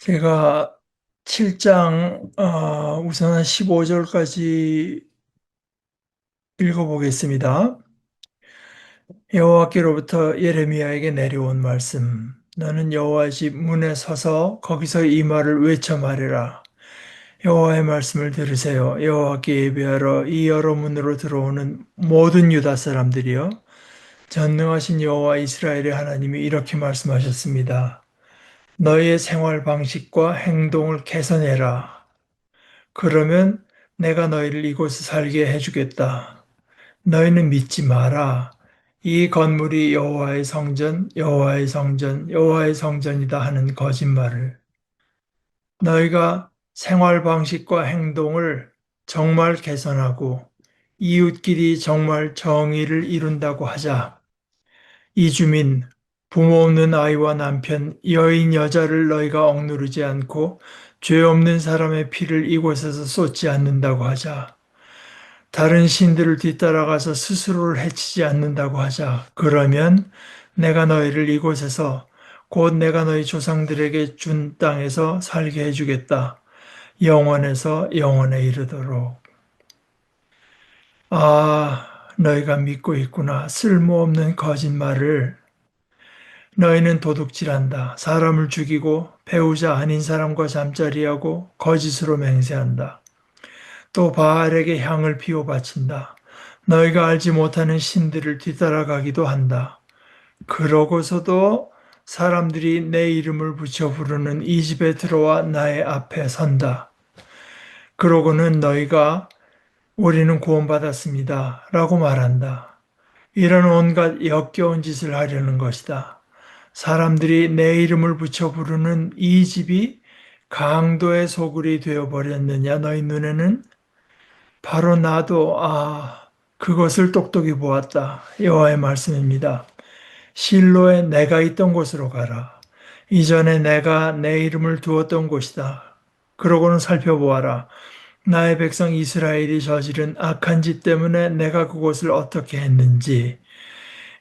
제가 7장 우선 한 15절까지 읽어보겠습니다. 여호와께로부터 예레미야에게 내려온 말씀. 너는 여호와 집 문에 서서 거기서 이 말을 외쳐 말해라. 여호와의 말씀을 들으세요. 여호와께 예배하러 이 여러 문으로 들어오는 모든 유다 사람들이여. 전능하신 여호와 이스라엘의 하나님이 이렇게 말씀하셨습니다. 너희의 생활 방식과 행동을 개선해라. 그러면 내가 너희를 이곳에 살게 해주겠다. 너희는 믿지 마라. 이 건물이 여호와의 성전, 여호와의 성전, 여호와의 성전이다 하는 거짓말을. 너희가 생활 방식과 행동을 정말 개선하고 이웃끼리 정말 정의를 이룬다고 하자. 이주민, 부모 없는 아이와 남편, 여인, 여자를 너희가 억누르지 않고 죄 없는 사람의 피를 이곳에서 쏟지 않는다고 하자. 다른 신들을 뒤따라가서 스스로를 해치지 않는다고 하자. 그러면 내가 너희를 이곳에서 곧 내가 너희 조상들에게 준 땅에서 살게 해주겠다. 영원에서 영원에 이르도록. 아, 너희가 믿고 있구나. 쓸모없는 거짓말을. 너희는 도둑질한다. 사람을 죽이고 배우자 아닌 사람과 잠자리하고 거짓으로 맹세한다. 또 바알에게 향을 피워 바친다. 너희가 알지 못하는 신들을 뒤따라가기도 한다. 그러고서도 사람들이 내 이름을 붙여 부르는 이 집에 들어와 나의 앞에 선다. 그러고는 너희가 우리는 구원받았습니다. 라고 말한다. 이런 온갖 역겨운 짓을 하려는 것이다. 사람들이 내 이름을 붙여 부르는 이 집이 강도의 소굴이 되어버렸느냐 너희 눈에는? 바로 나도 그것을 똑똑히 보았다. 여호와의 말씀입니다. 실로에 내가 있던 곳으로 가라. 이전에 내가 내 이름을 두었던 곳이다. 그러고는 살펴보아라. 나의 백성 이스라엘이 저지른 악한 짓 때문에 내가 그곳을 어떻게 했는지.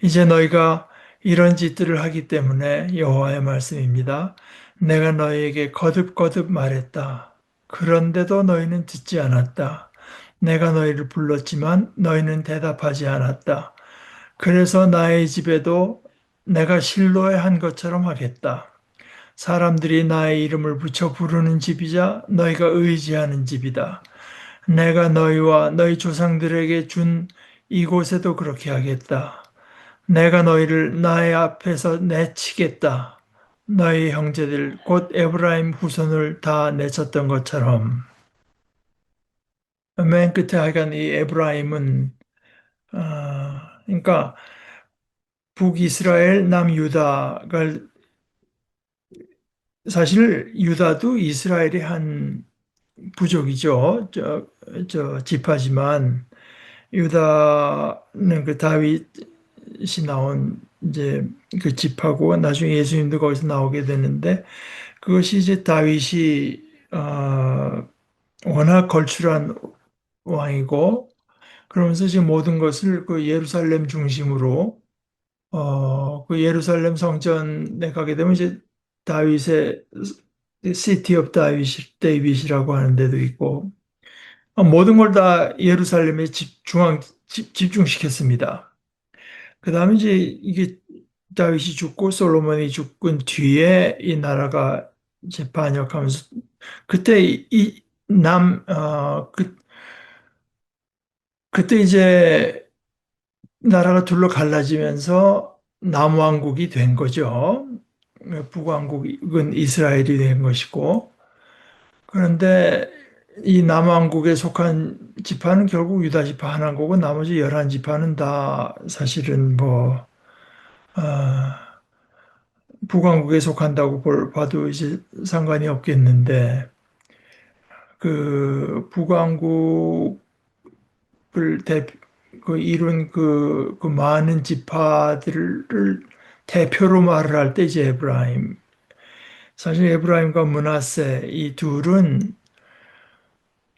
이제 너희가 이런 짓들을 하기 때문에 여호와의 말씀입니다. 내가 너희에게 거듭거듭 말했다. 그런데도 너희는 듣지 않았다. 내가 너희를 불렀지만 너희는 대답하지 않았다. 그래서 나의 집에도 내가 실로에 한 것처럼 하겠다. 사람들이 나의 이름을 붙여 부르는 집이자 너희가 의지하는 집이다. 내가 너희와 너희 조상들에게 준 이곳에도 그렇게 하겠다. 내가 너희를 나의 앞에서 내치겠다. 너희 형제들 곧 에브라임 후손을 다 내쳤던 것처럼. 맨 끝에 하여간 이 에브라임은 그러니까 북이스라엘 남유다가 사실 유다도 이스라엘의 한 부족이죠. 저 지파지만 유다는 그 다윗이 나온 이제 그 집하고 나중에 예수님도 거기서 나오게 되는데 그것이 이제 다윗이 워낙 걸출한 왕이고 그러면서 지금 모든 것을 그 예루살렘 중심으로 그 예루살렘 성전에 가게 되면 이제 다윗의 시티 오브 데이빗이라고 하는 데도 있고 모든 걸 다 예루살렘에 집중시켰습니다. 그 다음에 이제 이게 다윗이 죽고 솔로몬이 죽은 뒤에 이 나라가 이제 반역하면서 그때 그때 이제 나라가 둘로 갈라지면서 남왕국이 된 거죠. 북왕국은 이스라엘이 된 것이고 그런데 이 남왕국에 속한 지파는 결국 유다 지파 하나고 나머지 11지파는 다 사실은 북왕국에 속한다고 봐도 이제 상관이 없겠는데 그 북왕국을 이룬 그 많은 지파들을 대표로 말을 할 때 이제 에브라임 사실 에브라임과 므낫세 이 둘은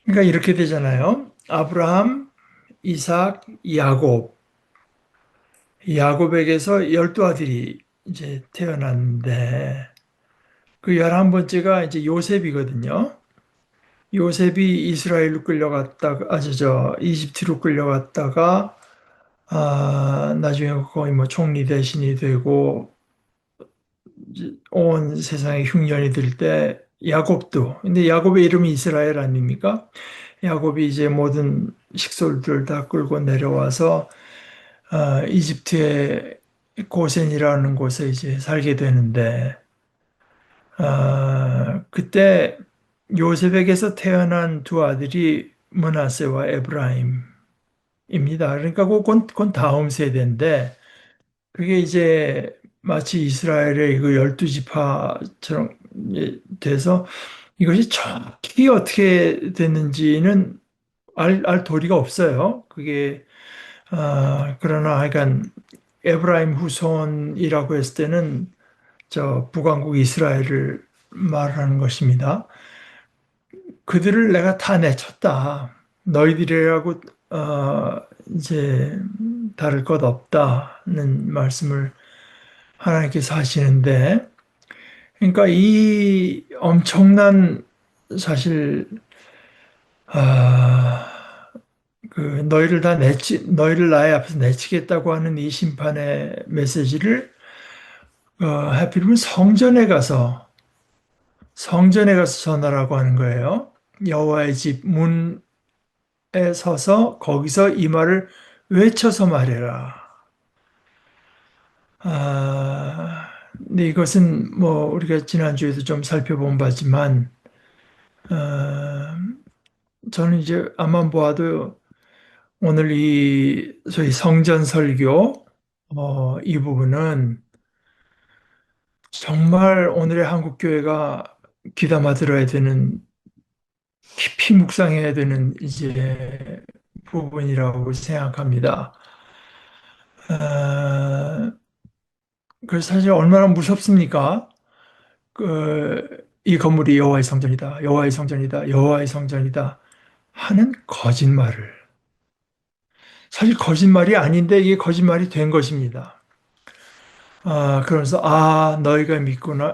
그러니까 이렇게 되잖아요. 아브라함, 이삭, 야곱. 야곱에게서 12아들이 이제 태어났는데 그 11번째가 이제 요셉이거든요. 요셉이 이스라엘로 끌려갔다가, 이집트로 끌려갔다가, 나중에 거의 뭐 총리 대신이 되고, 이제 온 세상에 흉년이 들 때, 야곱도, 근데 야곱의 이름이 이스라엘 아닙니까? 야곱이 이제 모든 식솔들 다 끌고 내려와서, 이집트의 고센이라는 곳에 이제 살게 되는데, 그때 요셉에게서 태어난 두 아들이 므낫세와 에브라임입니다. 그러니까 그건 다음 세대인데, 그게 이제 마치 이스라엘의 그 12지파처럼 돼서 이것이 정확히 어떻게 됐는지는 알 도리가 없어요. 그게, 그러나 하여간 에브라임 후손이라고 했을 때는 저 북왕국 이스라엘을 말하는 것입니다. 그들을 내가 다 내쳤다. 너희들이라고 이제 다를 것 없다는 말씀을 하나님께서 하시는데, 그러니까 이 엄청난 사실 아, 그 너희를 나의 앞에서 내치겠다고 하는 이 심판의 메시지를 하필이면 성전에 가서 전하라고 하는 거예요. 여호와의 집 문에 서서 거기서 이 말을 외쳐서 말해라. 근데 이것은 뭐 우리가 지난주에도 좀 살펴본 바지만, 아, 저는 이제 암만 보아도 오늘 이 소위 성전 설교, 이 부분은 정말 오늘의 한국 교회가 귀담아 들어야 되는, 깊이 묵상해야 되는 이제 부분이라고 생각합니다. 아, 그래서 사실 얼마나 무섭습니까? 이 건물이 여호와의 성전이다, 여호와의 성전이다, 여호와의 성전이다 하는 거짓말을. 사실 거짓말이 아닌데 이게 거짓말이 된 것입니다. 그러면서 너희가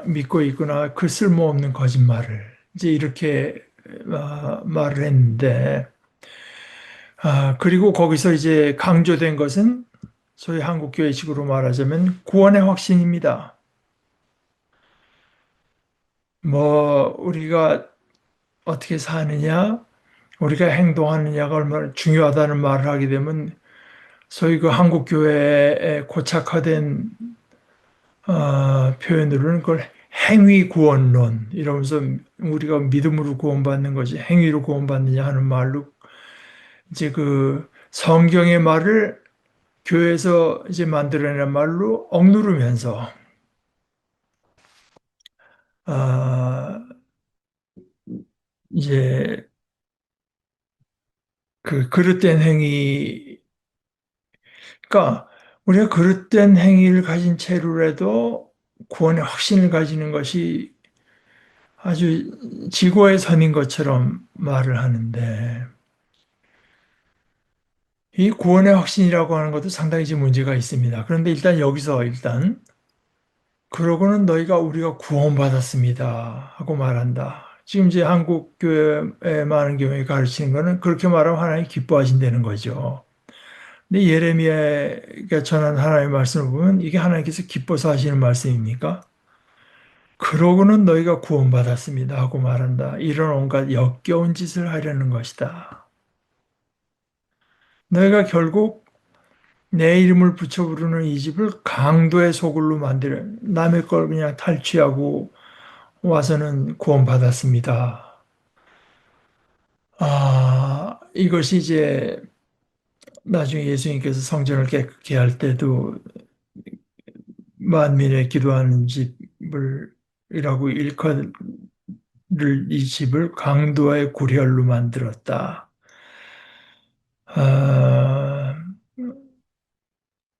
믿고 있구나, 그 쓸모없는 거짓말을 이제 이렇게 말을 했는데, 그리고 거기서 이제 강조된 것은 소위 한국교회식으로 말하자면 구원의 확신입니다. 뭐 우리가 어떻게 사느냐, 우리가 행동하느냐가 얼마나 중요하다는 말을 하게 되면 소위 그 한국교회의 고착화된 표현으로는 그걸 행위 구원론 이러면서 우리가 믿음으로 구원받는 것이 행위로 구원받느냐 하는 말로 이제 그 성경의 말을 교회에서 이제 만들어낸 말로 억누르면서 아, 이제 그 그릇된 행위, 그러니까 우리가 그릇된 행위를 가진 채로라도 구원의 확신을 가지는 것이 아주 지고의 선인 것처럼 말을 하는데, 이 구원의 확신이라고 하는 것도 상당히 지금 문제가 있습니다. 그런데 일단 그러고는 너희가 우리가 구원받았습니다 하고 말한다. 지금 이제 한국 교회의 많은 경우에 가르치는 거는 그렇게 말하면 하나님 기뻐하신다는 거죠. 근데 예레미야가 전한 하나님의 말씀을 보면 이게 하나님께서 기뻐서 하시는 말씀입니까? 그러고는 너희가 구원받았습니다 하고 말한다. 이런 온갖 역겨운 짓을 하려는 것이다. 너희가 결국 내 이름을 붙여 부르는 이 집을 강도의 소굴로 만들어 남의 걸 그냥 탈취하고 와서는 구원받았습니다. 이것이 이제 나중에 예수님께서 성전을 깨끗게 할 때도 만민의 기도하는 집을 이라고 일컫을 이 집을 강도의 구렬로 만들었다. 아,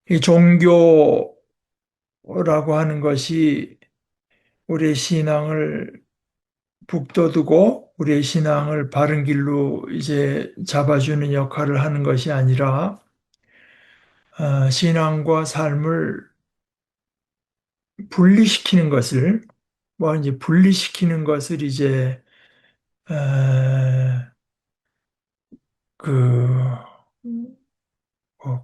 이 종교라고 하는 것이 우리의 신앙을 북돋우고 우리의 신앙을 바른 길로 이제 잡아주는 역할을 하는 것이 아니라 신앙과 삶을 분리시키는 것을 뭐 이제 분리시키는 것을 이제 에, 그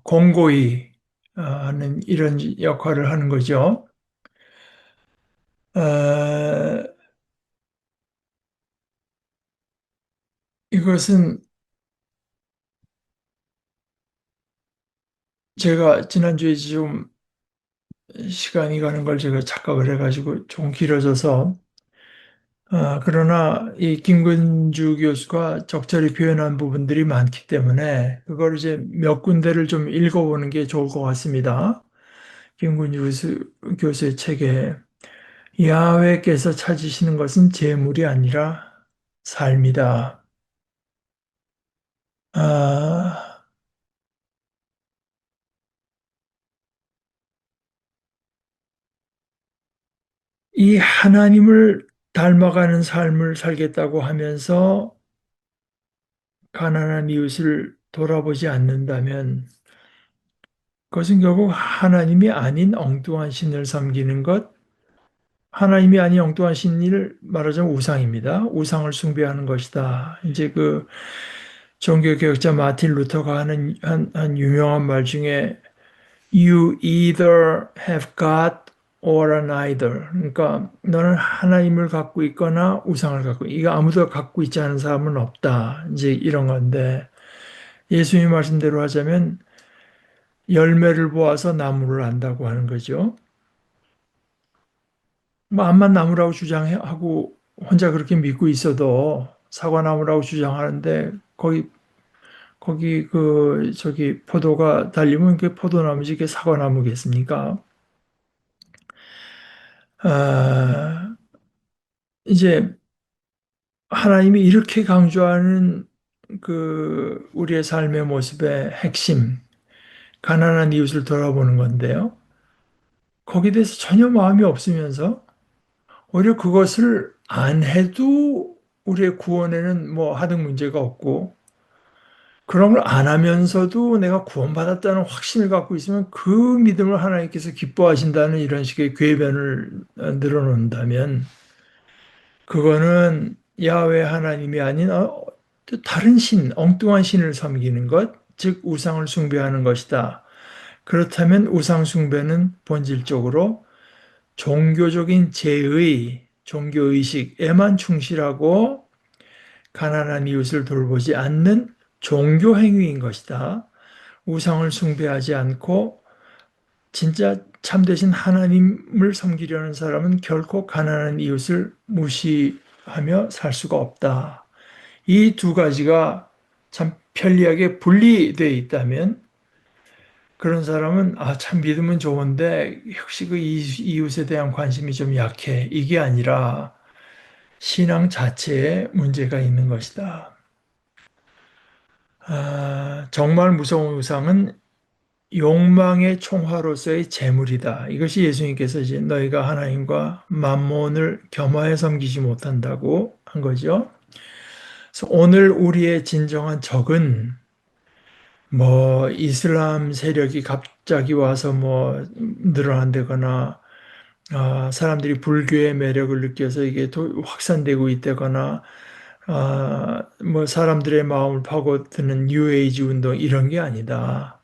공고히 하는 이런 역할을 하는 거죠. 에, 이것은 제가 지난주에 좀 시간이 가는 걸 제가 착각을 해가지고 좀 길어져서 그러나 이 김근주 교수가 적절히 표현한 부분들이 많기 때문에 그걸 이제 몇 군데를 좀 읽어보는 게 좋을 것 같습니다. 김근주 교수의 책에 야훼께서 찾으시는 것은 재물이 아니라 삶이다. 아, 이 하나님을 닮아가는 삶을 살겠다고 하면서 가난한 이웃을 돌아보지 않는다면 그것은 결국 하나님이 아닌 엉뚱한 신을 섬기는 것, 하나님이 아닌 엉뚱한 신을 말하자면 우상입니다. 우상을 숭배하는 것이다. 이제 그 종교개혁자 마틴 루터가 하는 한 유명한 말 중에 You either have God or neither. 그러니까 너는 하나님을 갖고 있거나 우상을 갖고 이거 아무도 갖고 있지 않은 사람은 없다. 이제 이런 건데 예수님 말씀대로 하자면 열매를 보아서 나무를 안다고 하는 거죠. 뭐 암만 나무라고 주장하고 혼자 그렇게 믿고 있어도 사과나무라고 주장하는데 거기 그 저기 포도가 달리면 그게 포도나무지 그게 사과나무겠습니까? 아, 이제 하나님이 이렇게 강조하는 그 우리의 삶의 모습의 핵심, 가난한 이웃을 돌아보는 건데요. 거기에 대해서 전혀 마음이 없으면서 오히려 그것을 안 해도 우리의 구원에는 뭐 하등 문제가 없고 그런 걸 안 하면서도 내가 구원받았다는 확신을 갖고 있으면 그 믿음을 하나님께서 기뻐하신다는 이런 식의 궤변을 늘어놓는다면 그거는 야훼 하나님이 아닌 또 다른 신, 엉뚱한 신을 섬기는 것, 즉 우상을 숭배하는 것이다. 그렇다면 우상 숭배는 본질적으로 종교적인 제의, 종교의식에만 충실하고 가난한 이웃을 돌보지 않는 종교 행위인 것이다. 우상을 숭배하지 않고 진짜 참되신 하나님을 섬기려는 사람은 결코 가난한 이웃을 무시하며 살 수가 없다. 이 두 가지가 참 편리하게 분리되어 있다면 그런 사람은 참 믿음은 좋은데 역시 그 이웃에 대한 관심이 좀 약해. 이게 아니라 신앙 자체에 문제가 있는 것이다. 정말 무서운 우상은 욕망의 총화로서의 재물이다. 이것이 예수님께서 이제 너희가 하나님과 만몬을 겸하여 섬기지 못한다고 한 거죠. 그래서 오늘 우리의 진정한 적은 뭐 이슬람 세력이 갑자기 와서 뭐 늘어난다거나 사람들이 불교의 매력을 느껴서 이게 확산되고 있다거나 뭐 사람들의 마음을 파고드는 뉴에이지 운동 이런 게 아니다.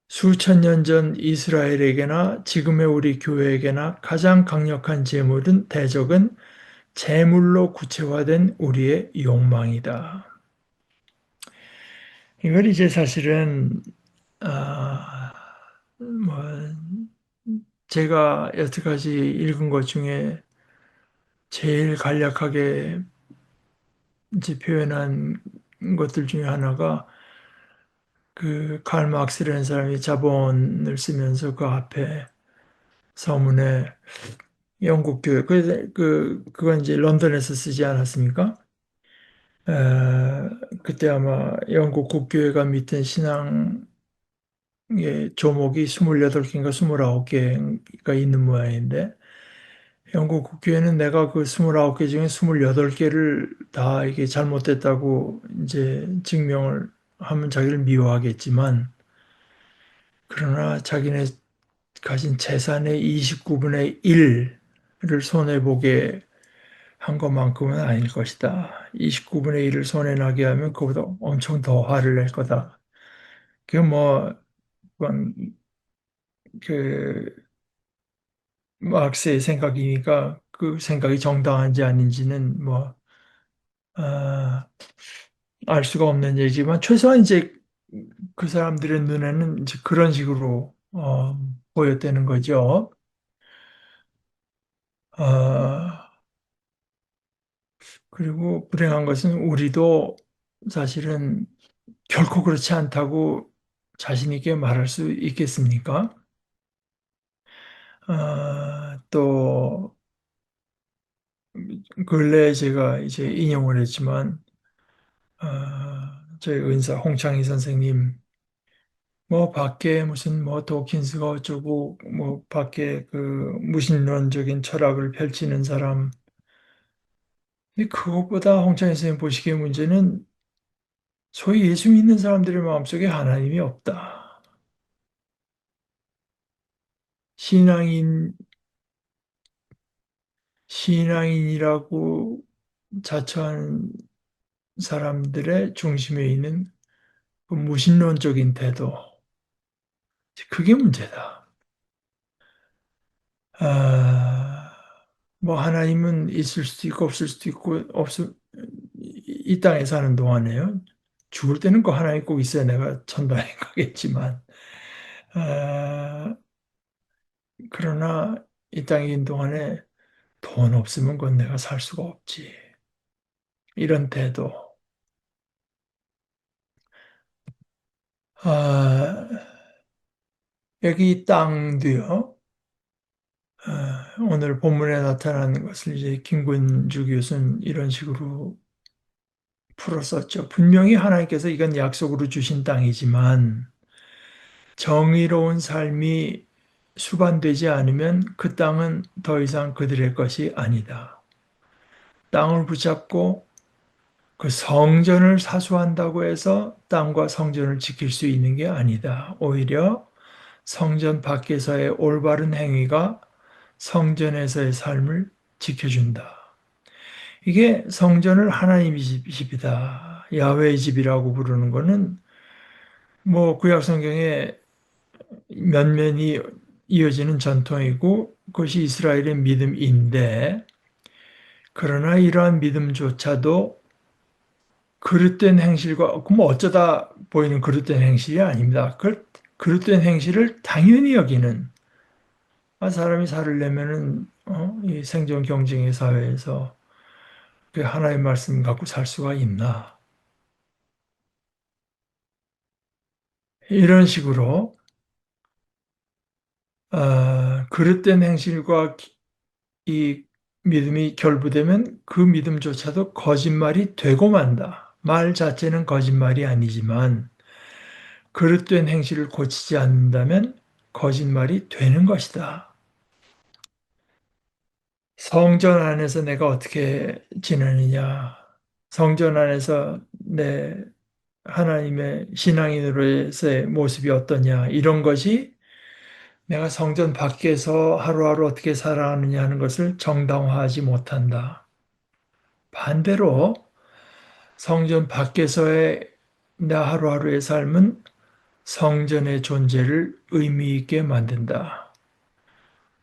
수천 년 전 이스라엘에게나 지금의 우리 교회에게나 가장 강력한 재물은 대적은 재물로 구체화된 우리의 욕망이다. 이걸 이제 사실은 뭐 제가 여태까지 읽은 것 중에 제일 간략하게 이제 표현한 것들 중에 하나가 그 칼 막스라는 사람이 자본을 쓰면서 그 앞에 서문에 영국 교회 그건 이제 런던에서 쓰지 않았습니까? 그때 아마 영국 국교회가 밑에 신앙의 조목이 28개인가 29개가 있는 모양인데 영국 국교회는 내가 그 29개 중에 28개를 다 이게 잘못됐다고 이제 증명을 하면 자기를 미워하겠지만 그러나 자기네 가진 재산의 29분의 1을 손해보게 한 것만큼은 아닐 것이다. 29분의 1을 손해나게 하면 그보다 엄청 더 화를 낼 거다. 그 뭐, 그건 그 마크스의 생각이니까 그 생각이 정당한지 아닌지는 뭐, 아, 알 수가 없는 얘기지만 최소한 이제 그 사람들의 눈에는 이제 그런 식으로 보였다는 거죠. 아, 그리고 불행한 것은 우리도 사실은 결코 그렇지 않다고 자신 있게 말할 수 있겠습니까? 또 근래에 제가 이제 인용을 했지만 저희 은사 홍창희 선생님 뭐 밖에 무슨 뭐 도킨스가 어쩌고 뭐 밖에 그 무신론적인 철학을 펼치는 사람. 근데 그것보다 홍창희 선생님 보시기에 문제는 소위 예수 믿는 사람들의 마음속에 하나님이 없다. 신앙인 신앙인이라고 자처하는 사람들의 중심에 있는 그 무신론적인 태도. 그게 문제다. 아, 뭐 하나님은 있을 수도 있고 없을 수도 있고 이 땅에 사는 동안에요. 죽을 때는 그 하나님 꼭 있어야 내가 천당에 가겠지만 아, 그러나 이 땅에 있는 동안에 돈 없으면 그건 내가 살 수가 없지. 이런 태도. 아, 여기 땅도요. 오늘 본문에 나타나는 것을 이제 김근주 교수는 이런 식으로 풀었었죠. 분명히 하나님께서 이건 약속으로 주신 땅이지만 정의로운 삶이 수반되지 않으면 그 땅은 더 이상 그들의 것이 아니다. 땅을 붙잡고 그 성전을 사수한다고 해서 땅과 성전을 지킬 수 있는 게 아니다. 오히려 성전 밖에서의 올바른 행위가 성전에서의 삶을 지켜준다. 이게 성전을 하나님의 집이다. 야훼의 집이라고 부르는 거는 뭐 구약 성경에 면면이 이어지는 전통이고 그것이 이스라엘의 믿음인데 그러나 이러한 믿음조차도 그릇된 행실과 그럼 어쩌다 보이는 그릇된 행실이 아닙니다. 그 그릇된 행실을 당연히 여기는 사람이 살려면은 이 생존 경쟁의 사회에서 그 하나의 말씀 갖고 살 수가 있나? 이런 식으로 그릇된 행실과 이 믿음이 결부되면 그 믿음조차도 거짓말이 되고 만다. 말 자체는 거짓말이 아니지만 그릇된 행실을 고치지 않는다면 거짓말이 되는 것이다. 성전 안에서 내가 어떻게 지내느냐, 성전 안에서 내 하나님의 신앙인으로서의 모습이 어떠냐, 이런 것이 내가 성전 밖에서 하루하루 어떻게 살아가느냐 하는 것을 정당화하지 못한다. 반대로 성전 밖에서의 나 하루하루의 삶은 성전의 존재를 의미 있게 만든다.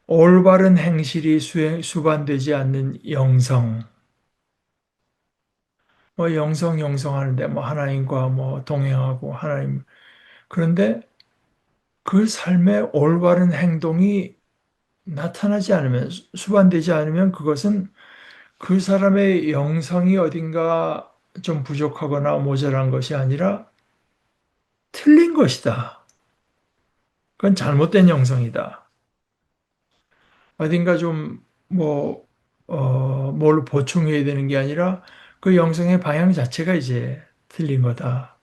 올바른 행실이 수반되지 않는 영성, 뭐 영성 하는데 뭐 하나님과 뭐 동행하고 하나님 그런데 그 삶의 올바른 행동이 나타나지 않으면 수반되지 않으면 그것은 그 사람의 영성이 어딘가 좀 부족하거나 모자란 것이 아니라 틀린 것이다. 그건 잘못된 영성이다. 어딘가 좀 뭐, 뭘 보충해야 되는 게 아니라 그 영성의 방향 자체가 이제 틀린 거다.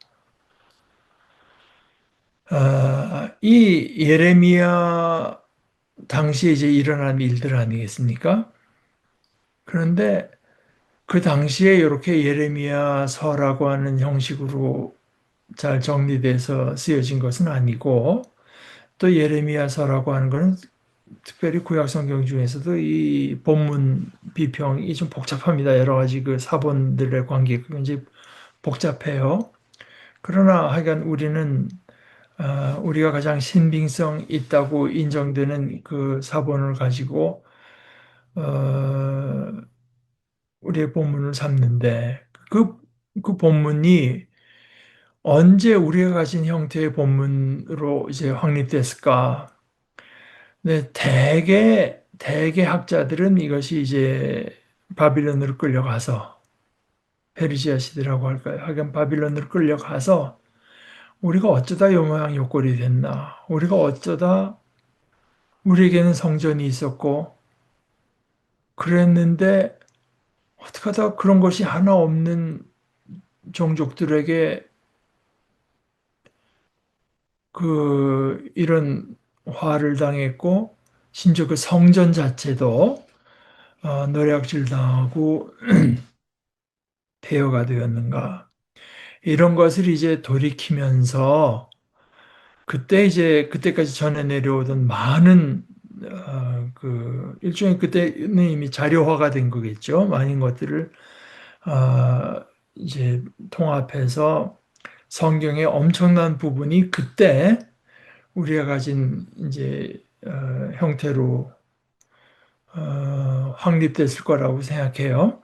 이 예레미야 당시에 이제 일어난 일들 아니겠습니까? 그런데 그 당시에 이렇게 예레미야서라고 하는 형식으로 잘 정리돼서 쓰여진 것은 아니고 또 예레미야서라고 하는 거는 특별히 구약 성경 중에서도 이 본문 비평이 좀 복잡합니다. 여러 가지 그 사본들의 관계가 굉장히 복잡해요. 그러나 하여간 우리는 우리가 가장 신빙성 있다고 인정되는 그 사본을 가지고 어, 우리의 본문을 삼는데 그, 그 본문이 언제 우리가 가진 형태의 본문으로 이제 확립됐을까? 네, 대개 학자들은 이것이 이제 바빌론으로 끌려가서 페르시아 시대라고 할까요? 하여간 바빌론으로 끌려가서 우리가 어쩌다 요 모양 요 꼴이 됐나? 우리가 어쩌다 우리에게는 성전이 있었고 그랬는데 어떻게 하다 그런 것이 하나 없는 종족들에게 그 이런 화를 당했고 심지어 그 성전 자체도 노략질 당하고 폐허가 되었는가? 이런 것을 이제 돌이키면서 그때 이제 그때까지 전해 내려오던 많은 그 일종의 그때는 이미 자료화가 된 거겠죠. 많은 것들을 이제 통합해서 성경의 엄청난 부분이 그때 우리가 가진 이제 형태로 확립됐을 거라고 생각해요.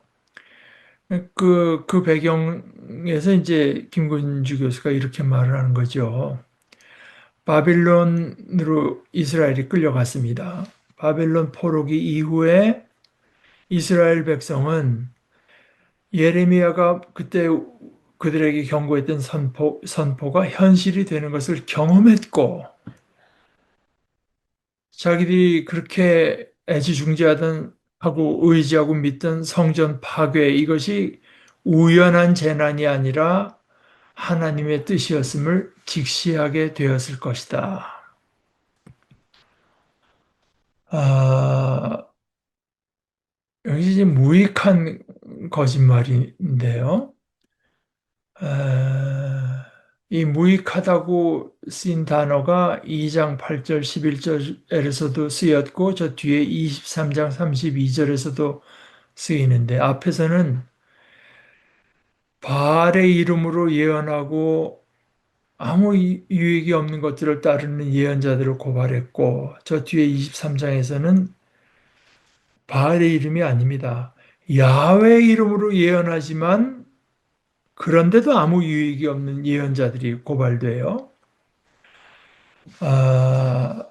그 배경에서 이제 김근주 교수가 이렇게 말을 하는 거죠. 바빌론으로 이스라엘이 끌려갔습니다. 바벨론 포로기 이후에 이스라엘 백성은 예레미야가 그때 그들에게 경고했던 선포가 현실이 되는 것을 경험했고, 자기들이 그렇게 애지중지하던 하고 의지하고 믿던 성전 파괴, 이것이 우연한 재난이 아니라 하나님의 뜻이었음을 직시하게 되었을 것이다. 아, 여기 이제 무익한 거짓말인데요. 이 무익하다고 쓰인 단어가 2장 8절 11절에서도 쓰였고 저 뒤에 23장 32절에서도 쓰이는데 앞에서는 바알의 이름으로 예언하고 아무 유익이 없는 것들을 따르는 예언자들을 고발했고 저 뒤에 23장에서는 바알의 이름이 아닙니다. 야훼 이름으로 예언하지만 그런데도 아무 유익이 없는 예언자들이 고발돼요. 아,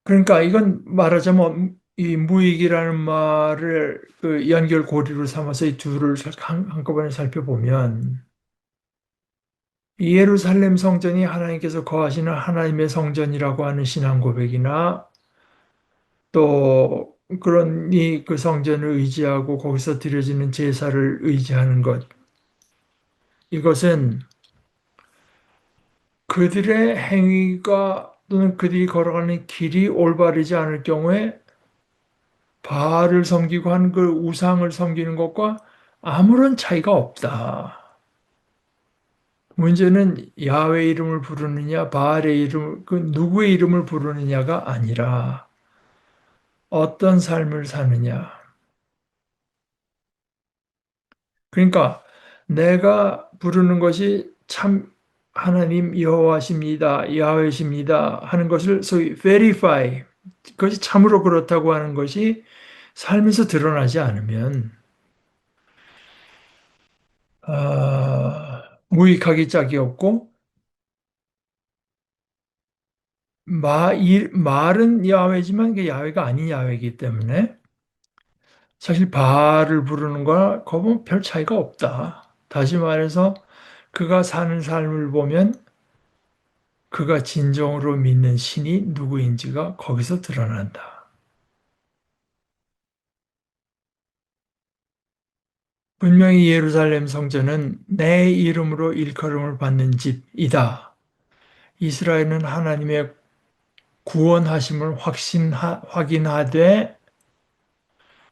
그러니까 이건 말하자면 이 무익이라는 말을 그 연결고리로 삼아서 이 둘을 한꺼번에 살펴보면 이 예루살렘 성전이 하나님께서 거하시는 하나님의 성전이라고 하는 신앙 고백이나 또 그런 그 성전을 의지하고 거기서 드려지는 제사를 의지하는 것 이것은 그들의 행위가 또는 그들이 걸어가는 길이 올바르지 않을 경우에 바알을 섬기고 한 그 우상을 섬기는 것과 아무런 차이가 없다. 문제는 야훼 이름을 부르느냐, 바알의 이름, 그 누구의 이름을 부르느냐가 아니라 어떤 삶을 사느냐. 그러니까 내가 부르는 것이 참 하나님 여호와십니다, 야훼십니다 하는 것을 소위 verify, 그것이 참으로 그렇다고 하는 것이 삶에서 드러나지 않으면 무익하기 짝이 없고 말은 야훼지만 그 야훼가 아닌 야훼이기 때문에 사실 바알을 부르는 거나 거는 별 차이가 없다. 다시 말해서 그가 사는 삶을 보면 그가 진정으로 믿는 신이 누구인지가 거기서 드러난다. 분명히 예루살렘 성전은 내 이름으로 일컬음을 받는 집이다. 이스라엘은 하나님의 구원하심을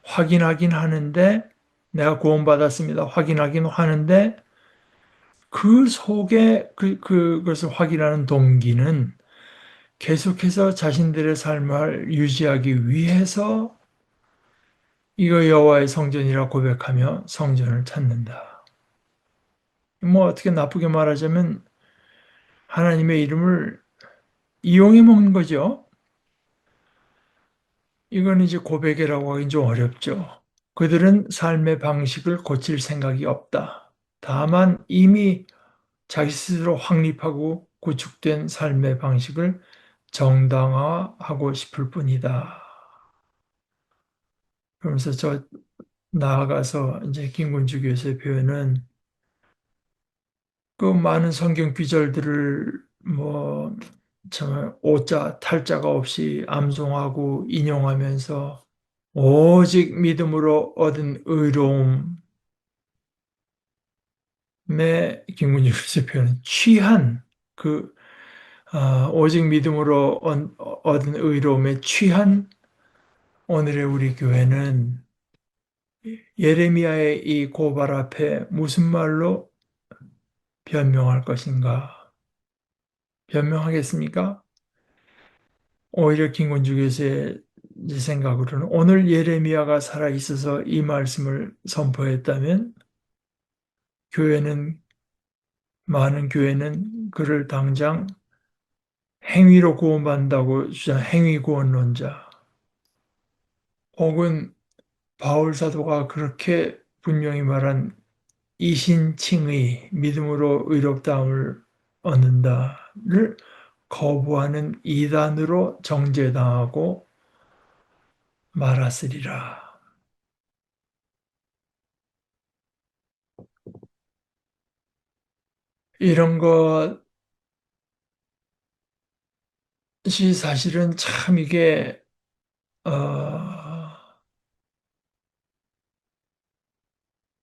확인하긴 하는데 내가 구원받았습니다. 확인하긴 하는데 그 속에 그것을 확인하는 동기는 계속해서 자신들의 삶을 유지하기 위해서 이거 여호와의 성전이라 고백하며 성전을 찾는다. 뭐 어떻게 나쁘게 말하자면 하나님의 이름을 이용해 먹는 거죠. 이건 이제 고백이라고 하기 좀 어렵죠. 그들은 삶의 방식을 고칠 생각이 없다. 다만 이미 자기 스스로 확립하고 구축된 삶의 방식을 정당화하고 싶을 뿐이다. 그러면서 나아가서 이제 김군주 교수의 표현은 그 많은 성경 구절들을 뭐 정말 오자 탈자가 없이 암송하고 인용하면서 오직 믿음으로 얻은 의로움의 김군주 교수의 표현은 취한 그 오직 믿음으로 얻은 의로움에 취한 오늘의 우리 교회는 예레미야의 이 고발 앞에 무슨 말로 변명할 것인가? 변명하겠습니까? 오히려 김건주 교수의 생각으로는 오늘 예레미야가 살아있어서 이 말씀을 선포했다면 많은 교회는 그를 당장 행위로 구원받는다고 주장 행위 구원론자 혹은 바울 사도가 그렇게 분명히 말한 이신칭의 믿음으로 의롭다함을 얻는다를 거부하는 이단으로 정죄당하고 말았으리라. 이런 것이 사실은 참 이게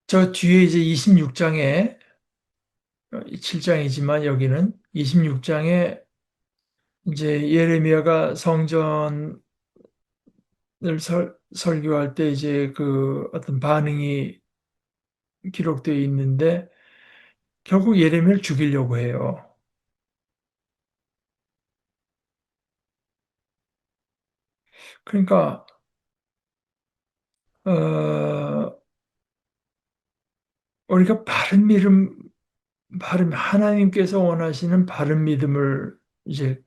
저 뒤에 이제 26장에 7장이지만 여기는 26장에 이제 예레미야가 성전을 설교할 때 이제 그 어떤 반응이 기록되어 있는데 결국 예레미야를 죽이려고 해요. 그러니까 어, 우리가 바른 하나님께서 원하시는 바른 믿음을 이제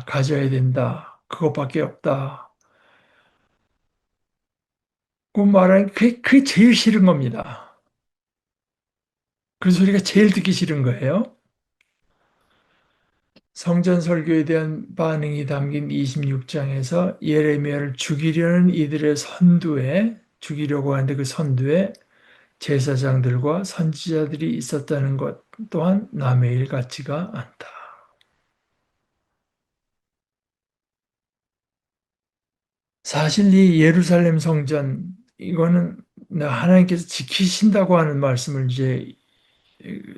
가져야 된다. 그것밖에 없다. 그 말은 그게 제일 싫은 겁니다. 그 소리가 제일 듣기 싫은 거예요. 성전 설교에 대한 반응이 담긴 26장에서 예레미야를 죽이려는 이들의 죽이려고 하는데 그 선두에 제사장들과 선지자들이 있었다는 것 또한 남의 일 같지가 않다. 사실 이 예루살렘 성전 이거는 하나님께서 지키신다고 하는 말씀을 이제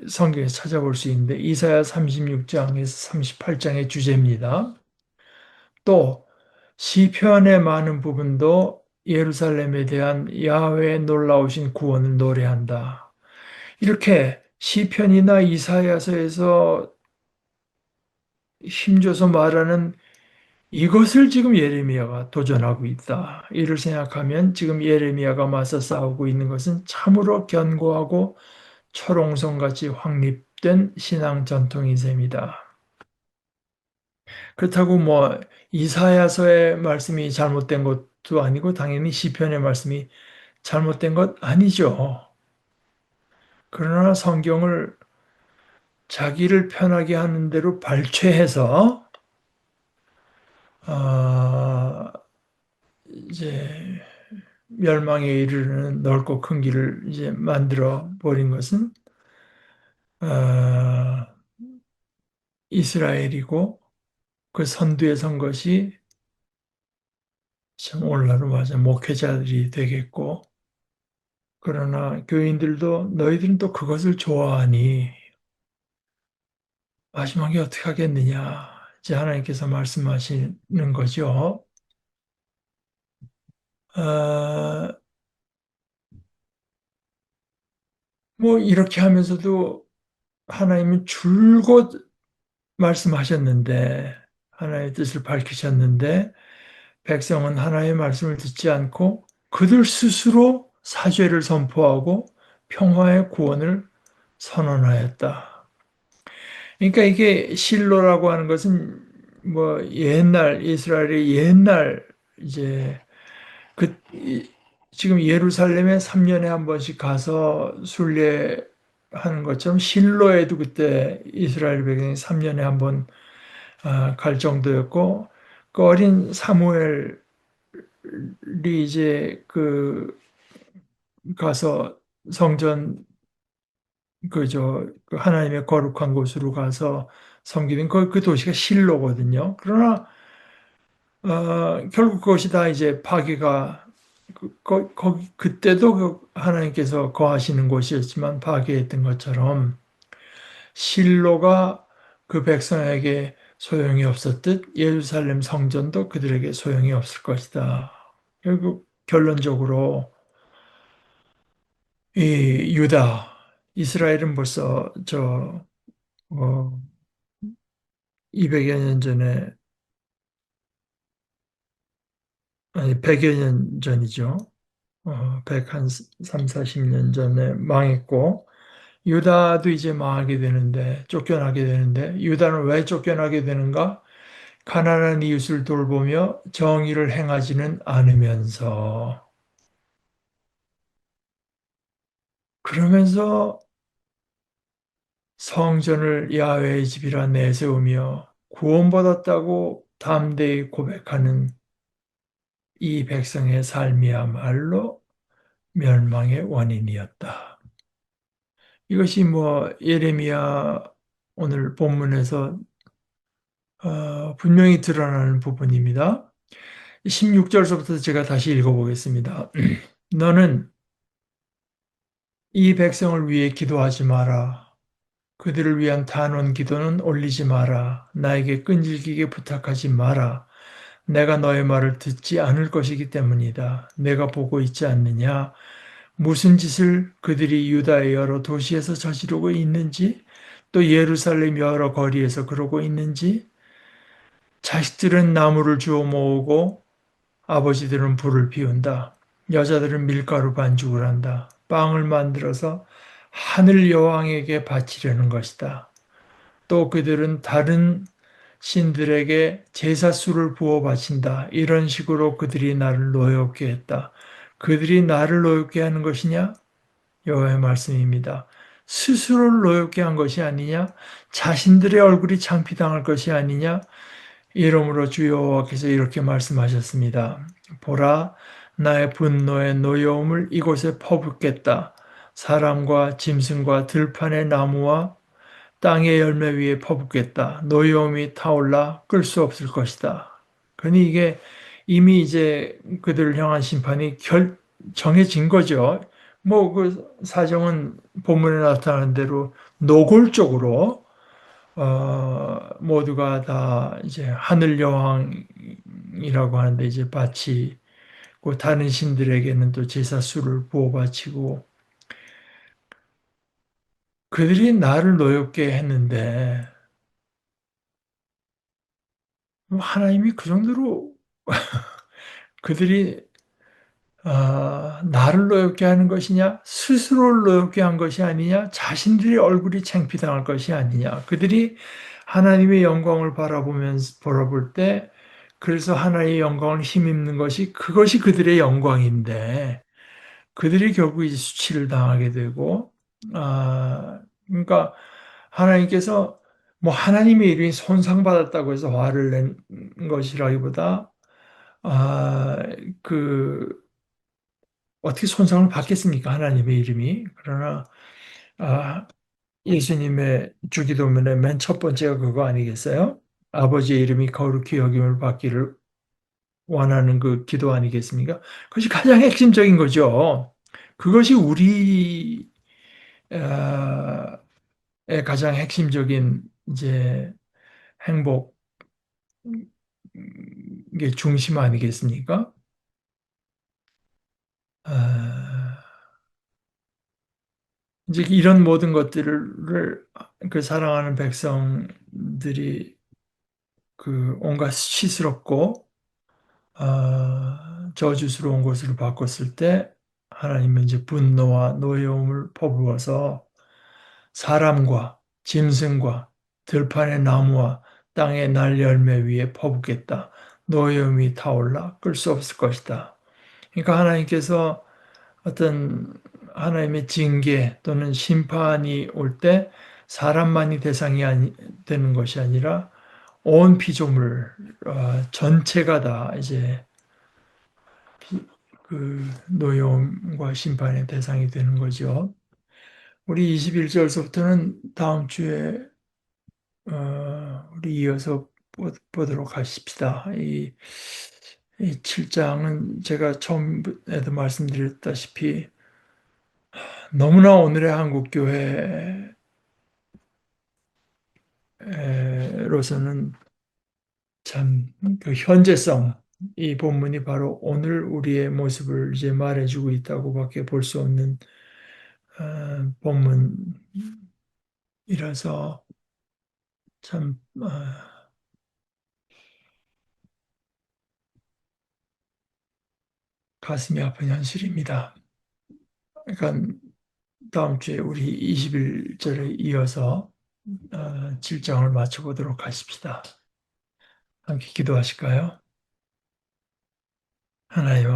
성경에서 찾아볼 수 있는데 이사야 36장에서 38장의 주제입니다. 또 시편의 많은 부분도 예루살렘에 대한 야훼의 놀라우신 구원을 노래한다. 이렇게 시편이나 이사야서에서 힘줘서 말하는 이것을 지금 예레미야가 도전하고 있다. 이를 생각하면 지금 예레미야가 맞서 싸우고 있는 것은 참으로 견고하고 철옹성같이 확립된 신앙 전통인 셈이다. 그렇다고 뭐 이사야서의 말씀이 잘못된 것도 아니고 당연히 시편의 말씀이 잘못된 것 아니죠. 그러나 성경을 자기를 편하게 하는 대로 발췌해서 어, 이제 멸망에 이르는 넓고 큰 길을 이제 만들어 버린 것은 어, 이스라엘이고 그 선두에 선 것이 참 오늘날로 맞아 목회자들이 되겠고 그러나 교인들도 너희들은 또 그것을 좋아하니 마지막에 어떻게 하겠느냐 이제 하나님께서 말씀하시는 거죠. 어, 뭐 이렇게 하면서도 하나님은 줄곧 말씀하셨는데, 하나님의 뜻을 밝히셨는데, 백성은 하나님의 말씀을 듣지 않고 그들 스스로 사죄를 선포하고 평화의 구원을 선언하였다. 그러니까 이게 실로라고 하는 것은 뭐 옛날 이스라엘의 옛날 이제 그 지금 예루살렘에 3년에 한 번씩 가서 순례하는 것처럼 실로에도 그때 이스라엘 백성이 3년에 한 번 갈 정도였고 그 어린 사무엘이 이제 그 가서 성전 그 하나님의 거룩한 곳으로 가서 섬기는 그 도시가 실로거든요. 그러나 결국 그것이 다 이제 파괴가 거기 그때도 그 하나님께서 거하시는 곳이었지만 파괴했던 것처럼 실로가 그 백성에게 소용이 없었듯 예루살렘 성전도 그들에게 소용이 없을 것이다. 결국 결론적으로 이 유다 이스라엘은 벌써 저 어, 200여 년 전에 아니 100여 년 전이죠. 100한 3, 40년 전에 망했고 유다도 이제 망하게 되는데 쫓겨나게 되는데 유다는 왜 쫓겨나게 되는가? 가난한 이웃을 돌보며 정의를 행하지는 않으면서 그러면서 성전을 야훼의 집이라 내세우며 구원받았다고 담대히 고백하는 이 백성의 삶이야말로 멸망의 원인이었다. 이것이 뭐 예레미야 오늘 본문에서 분명히 드러나는 부분입니다. 16절서부터 제가 다시 읽어보겠습니다. 너는 이 백성을 위해 기도하지 마라. 그들을 위한 단원 기도는 올리지 마라. 나에게 끈질기게 부탁하지 마라. 내가 너의 말을 듣지 않을 것이기 때문이다. 내가 보고 있지 않느냐? 무슨 짓을 그들이 유다의 여러 도시에서 저지르고 있는지, 또 예루살렘 여러 거리에서 그러고 있는지, 자식들은 나무를 주워 모으고 아버지들은 불을 피운다. 여자들은 밀가루 반죽을 한다. 빵을 만들어서 하늘 여왕에게 바치려는 것이다. 또 그들은 다른 신들에게 제사수를 부어 바친다. 이런 식으로 그들이 나를 노엽게 했다. 그들이 나를 노엽게 하는 것이냐? 여호와의 말씀입니다. 스스로를 노엽게 한 것이 아니냐? 자신들의 얼굴이 창피당할 것이 아니냐? 이러므로 주 여호와께서 이렇게 말씀하셨습니다. 보라, 나의 분노의 노여움을 이곳에 퍼붓겠다. 사람과 짐승과 들판의 나무와 땅의 열매 위에 퍼붓겠다. 노여움이 타올라 끌 수 없을 것이다. 그러니 이게 이미 이제 그들을 향한 심판이 정해진 거죠. 뭐 그 사정은 본문에 나타나는 대로 노골적으로 모두가 다 이제 하늘 여왕이라고 하는데 이제 바치고 다른 신들에게는 또 제사수를 부어 바치고 그들이 나를 노엽게 했는데 하나님이 그 정도로 그들이 나를 노엽게 하는 것이냐, 스스로를 노엽게 한 것이 아니냐, 자신들의 얼굴이 창피당할 것이 아니냐. 그들이 하나님의 영광을 바라볼 때, 그래서 하나님의 영광을 힘입는 것이 그것이 그들의 영광인데, 그들이 결국 이제 수치를 당하게 되고, 그러니까 하나님께서 뭐 하나님의 이름이 손상받았다고 해서 화를 낸 것이라기보다, 아, 그 어떻게 손상을 받겠습니까? 하나님의 이름이. 그러나 아, 예수님의 주기도문의 맨 첫 번째가 그거 아니겠어요? 아버지의 이름이 거룩히 여김을 받기를 원하는 그 기도 아니겠습니까? 그것이 가장 핵심적인 거죠. 그것이 우리의 가장 핵심적인 이제 행복의 중심 아니겠습니까? 아, 이제 이런 모든 것들을 그 사랑하는 백성들이 그 온갖 시스럽고 저주스러운 것으로 바꿨을 때 하나님은 이제 분노와 노여움을 퍼부어서 사람과 짐승과 들판의 나무와 땅의 날 열매 위에 퍼붓겠다. 노여움이 타올라 끌 수 없을 것이다. 그러니까 하나님께서 어떤 하나님의 징계 또는 심판이 올 때 사람만이 대상이 되는 것이 아니라 온 피조물 전체가 다 이제 그 노여움과 심판의 대상이 되는 거죠. 우리 21절서부터는 다음 주에 우리 이어서 보도록 하십시다. 이 7장은 제가 처음에도 말씀드렸다시피 너무나 오늘의 한국 교회로서는 참 그 현재성, 이 본문이 바로 오늘 우리의 모습을 이제 말해주고 있다고밖에 볼 수 없는 본문이라서 참 가슴이 아픈 현실입니다. 그러니까 다음 주에 우리 21절에 이어서 7장을 마쳐보도록 하십시다. 함께 기도하실까요? 하나님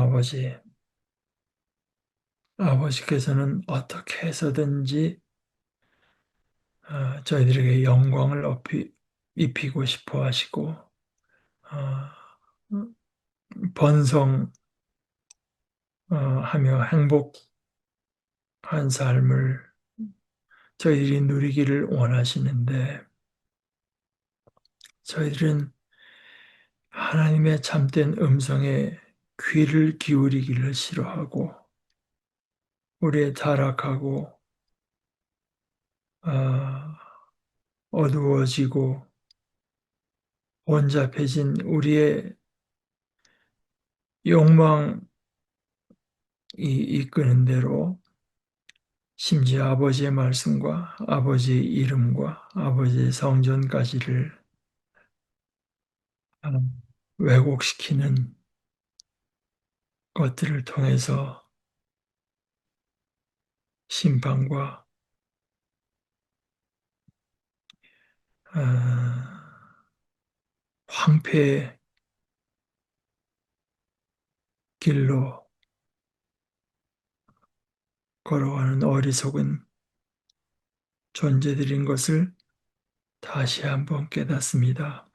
아버지께서는 어떻게 해서든지 저희들에게 영광을 입히고 싶어 하시고 번성하며 행복한 삶을 저희들이 누리기를 원하시는데 저희들은 하나님의 참된 음성에 귀를 기울이기를 싫어하고 우리의 타락하고 어두워지고 혼잡해진 우리의 욕망이 이끄는 대로 심지어 아버지의 말씀과 아버지의 이름과 아버지의 성전까지를 왜곡시키는 것들을 통해서 심판과 황폐의 길로 걸어가는 어리석은 존재들인 것을 다시 한번 깨닫습니다.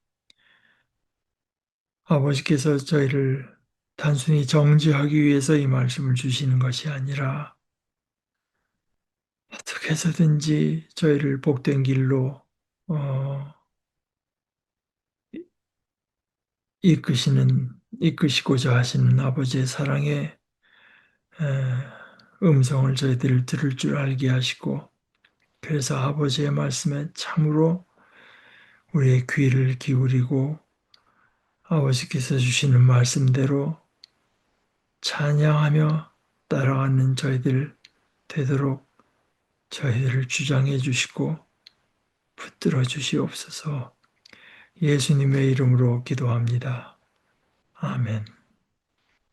아버지께서 저희를 단순히 정죄하기 위해서 이 말씀을 주시는 것이 아니라 어떻게 해서든지 저희를 복된 길로 이끄시고자 하시는 아버지의 사랑의 음성을 저희들 들을 줄 알게 하시고 그래서 아버지의 말씀에 참으로 우리의 귀를 기울이고 아버지께서 주시는 말씀대로 찬양하며 따라가는 저희들 되도록 저희들을 주장해 주시고 붙들어 주시옵소서. 예수님의 이름으로 기도합니다. 아멘.